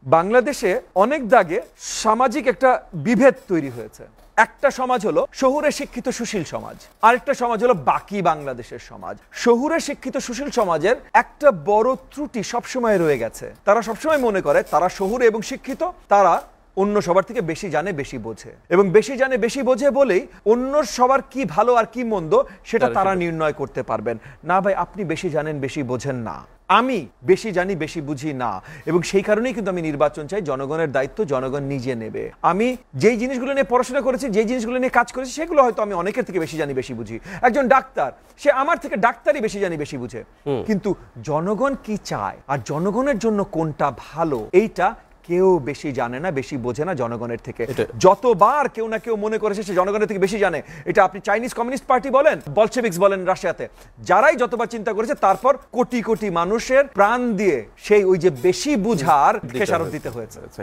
বাংলাদেশে অনেক দাগে সামাজিক একটা বিভেদ তৈরি হয়েছে। একটা সমাজ হলো শহুরে শিক্ষিত সুশীল সমাজ, আরেকটা সমাজ হলো বাকি বাংলাদেশের সমাজ। শহুরে শিক্ষিত সুশীল সমাজের একটা বড় ত্রুটি সবসময় রয়ে গেছে। তারা সবসময় মনে করে তারা শহুরে এবং শিক্ষিত, তারা অন্য সবার থেকে বেশি জানে বেশি বোঝে, এবং বেশি জানে বেশি বোঝে বলেই অন্য সবার কি ভালো আর কি মন্দ সেটা তারা নির্ণয় করতে পারবেন। না ভাই, আপনি বেশি জানেন বেশি বোঝেন না, আমি বেশি জানি বেশি বুঝি না। এবং সেই কারণেই কিন্তু আমি নির্বাচন চাই। জনগণের দায়িত্ব জনগণ নিজে নেবে। আমি যেই জিনিসগুলো নিয়ে পড়াশোনা করেছি, যেই জিনিসগুলো নিয়ে কাজ করেছি, সেগুলো হয়তো আমি অনেকের থেকে বেশি জানি বেশি বুঝি। একজন ডাক্তার, সে আমার থেকে ডাক্তারই বেশি জানি বেশি বুঝে। কিন্তু জনগণ কি চায় আর জনগণের জন্য কোনটা ভালো, এইটা কেউ বেশি জানে না বেশি বোঝে না জনগণের থেকে। যতবার কেউ না কেউ মনে করেছে সে জনগণের থেকে বেশি জানে, এটা আপনি চাইনিজ কমিউনিস্ট পার্টি বলেন, বলশেভিক্স বলেন রাশিয়াতে, যারাই যতবার চিন্তা করেছে তারপর কোটি কোটি মানুষের প্রাণ দিয়ে সেই ওই যে বেশি বুঝার খেসারত দিতে হয়েছে।